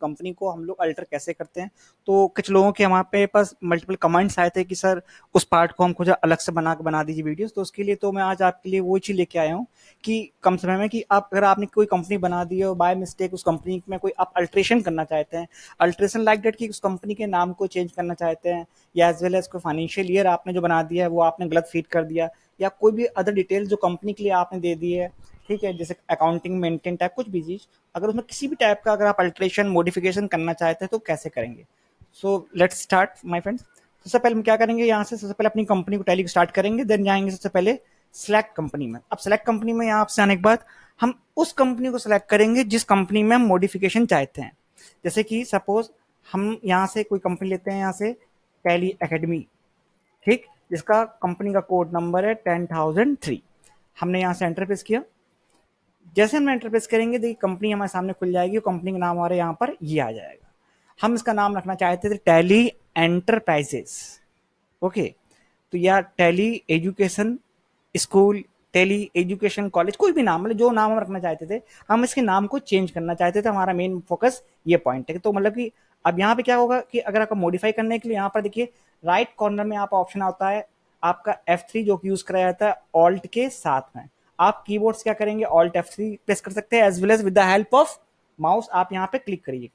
Company को हम लोग अल्टर कैसे करते हैं। तो कुछ लोगों के हमारे पे पास मल्टीपल कमेंट्स आए थे कि सर उस पार्ट को हम कुछ अलग से बना दीजिए वीडियोस। तो उसके लिए तो मैं आज आपके लिए वो चीज़ लेके आया हूँ कि कम समय में कि आप अगर आपने कोई कंपनी बना दी है और बाय मिस्टेक उस कंपनी में कोई आप अल्ट्रेशन करना चाहते हैं, अल्ट्रेशन लाइक डेट कि उस कंपनी के नाम को चेंज करना चाहते हैं, या एज वेल एज कोई फाइनेंशियल ईयर आपने जो बना दिया है वो आपने गलत फीड कर दिया, या कोई भी अदर डिटेल जो कंपनी के लिए आपने दे दी है, ठीक है, जैसे अकाउंटिंग मेंटेन टाइप कुछ भी चीज़, अगर उसमें किसी भी टाइप का अगर आप अल्ट्रेशन मॉडिफिकेशन करना चाहते हैं तो कैसे करेंगे। So let's start my friends. सबसे पहले हम क्या करेंगे, यहाँ से सबसे पहले अपनी कंपनी को टैली स्टार्ट करेंगे, देन जाएंगे सबसे पहले सिलेक्ट कंपनी में। अब सिलेक्ट कंपनी में यहाँ से आने के बाद हम उस कंपनी को सिलेक्ट करेंगे जिस कंपनी में हम मॉडिफिकेशन चाहते हैं। जैसे कि सपोज हम यहाँ से कोई कंपनी लेते हैं, यहाँ से टैली एकेडमी, ठीक, जिसका कंपनी का कोड नंबर है 10,003। हमने यहाँ से एंटर प्रेस किया। जैसे हम एंटर प्रेस करेंगे देखिए कंपनी हमारे सामने खुल जाएगी, कंपनी का नाम हमारे यहाँ पर ये आ जाएगा। हम इसका नाम रखना चाहते थे टैली एंटरप्राइजेस, ओके। तो या tally education school, tally education college, कोई भी नाम, मतलब जो नाम हम रखना चाहते थे, हम इसके नाम को चेंज करना चाहते थे। हमारा मेन फोकस ये पॉइंट है। तो मतलब कि अब यहाँ पे क्या होगा कि अगर आपको मॉडिफाई करने के लिए यहाँ पर देखिए राइट कॉर्नर में आप ऑप्शन आता है आपका F3 जो कि यूज कराया जाता है ऑल्ट के साथ में। आप कीबोर्ड्स क्या करेंगे, ऑल्ट F3 प्रेस कर सकते हैं as well as with the help of mouse आप यहाँ पे क्लिक करिए।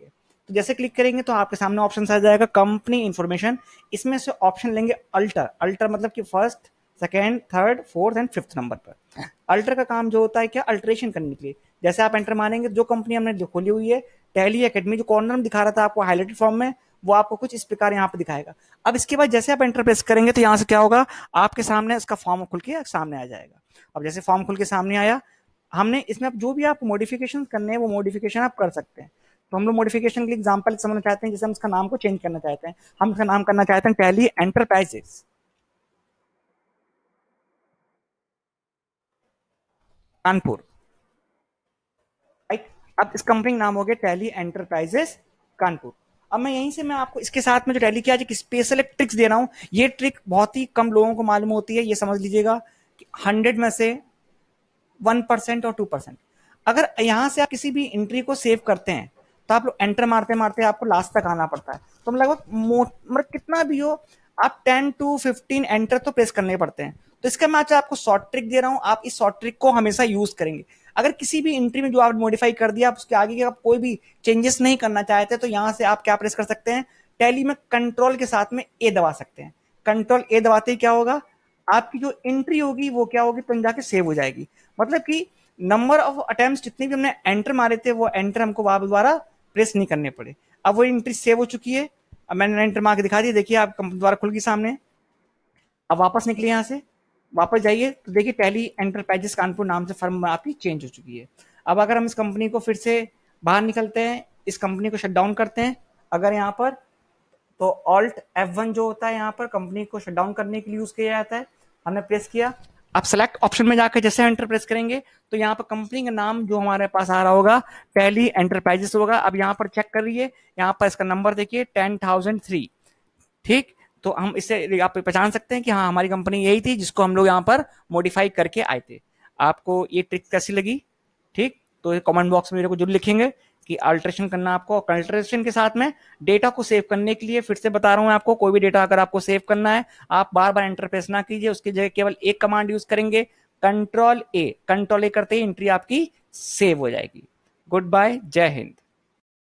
तो जैसे क्लिक करेंगे तो आपके सामने ऑप्शन आ जाएगा कंपनी इंफॉर्मेशन। इसमें से ऑप्शन लेंगे अल्टर। अल्टर मतलब कि first, second, third, fourth and fifth number पर। अल्टर का काम जो होता है क्या, अल्ट्रेशन करने के लिए। जैसे आप एंटर मारेंगे जो कंपनी हमने खोली हुई है टैली एकेडमी, जो कॉर्नर में दिखा रहा था आपको हाईलाइटेड फॉर्म में, वो आपको कुछ इस प्रकार यहाँ पे दिखाएगा। अब इसके बाद जैसे आप एंटर प्रेस करेंगे तो यहाँ से क्या होगा, आपके सामने इसका फॉर्म खुल के सामने आ जाएगा। अब जैसे फॉर्म खुल के सामने आया, हमने इसमें जो भी आप मॉडिफिकेशन करने हैं वो मॉडिफिकेशन आप कर सकते हैं। तो हम लोग मॉडिफिकेशन के लिए एग्जांपल समझना चाहते हैं, जैसे हम इसका नाम को चेंज करना चाहते हैं, हम इसका नाम करना चाहते हैं टैली एंटरप्राइजेस कानपुर, राइट। अब इस कंपनी का नाम हो गया टैली एंटरप्राइजेस कानपुर। अब मैं यहीं से मैं आपको इसके साथ में जो टैली किया स्पेशल एक ट्रिक्स दे रहा हूं। ये ट्रिक बहुत ही कम लोगों को मालूम होती है, ये समझ लीजिएगा कि 100 में से 1% और 2%। अगर यहां से आप किसी भी एंट्री को सेव करते हैं तो आप लोग एंटर मारते मारते आपको लास्ट तक आना पड़ता है। तो लगभग मतलब कितना भी हो, आप 10 to 15 एंटर तो प्रेस करने पड़ते हैं। तो इसका मैं आपको शॉर्ट ट्रिक दे रहा हूं, आप इस शॉर्ट ट्रिक को हमेशा यूज करेंगे। अगर किसी भी एंट्री में जो आप मॉडिफाई कर दिया, आप उसके आगे आप कोई भी चेंजेस नहीं करना चाहते, तो यहां से आप क्या प्रेस कर सकते हैं, टैली में कंट्रोल के साथ में ए दबा सकते हैं। कंट्रोल ए दबाते ही क्या होगा, आपकी जो एंट्री होगी वो क्या होगी, तो जाके सेव हो जाएगी। मतलब कि नंबर ऑफ अटेम्प्ट जितने भी हमने एंटर मारे थे वो एंटर हमको वापस दोबारा प्रेस नहीं करने पड़े। अब वो एंट्री सेव हो चुकी है। अब मैंने एंटर मार के दिखा दिया, देखिए आप दोबारा खुल गई सामने। अब वापस निकलिए यहाँ से, वापस जाइए तो देखिए टैली एंटरप्राइजेस कानपुर नाम से फर्म आपकी चेंज हो चुकी है। अब अगर हम इस कंपनी को फिर से बाहर निकलते हैं, इस कंपनी को शट डाउन करते हैं, अगर यहाँ पर तो ऑल्ट F1 जो होता है यहाँ पर कंपनी को शट डाउन करने के लिए यूज किया जाता है, हमने प्रेस किया। आप सेलेक्ट ऑप्शन में जाकर जैसे एंटर प्रेस करेंगे तो यहाँ पर कंपनी का नाम जो हमारे पास आ रहा होगा टैली एंटरप्राइजेस होगा। अब यहाँ पर चेक कर रही है, यहाँ पर इसका नंबर देखिए 10,003, ठीक। तो हम इससे आप पहचान सकते हैं कि हाँ हमारी कंपनी यही थी जिसको हम लोग यहाँ पर मॉडिफाई करके आए थे। आपको ये ट्रिक कैसी लगी, ठीक, तो कमेंट बॉक्स में मेरे को जरूर लिखेंगे कि अल्ट्रेशन करना आपको। अल्ट्रेशन के साथ में डेटा को सेव करने के लिए फिर से बता रहा हूं आपको, कोई भी डेटा अगर आपको सेव करना है आप बार बार एंटर प्रेस ना कीजिए, उसकी जगह केवल एक कमांड यूज करेंगे, कंट्रोल ए। कंट्रोल ए करते ही एंट्री आपकी सेव हो जाएगी। गुड बाय, जय हिंद।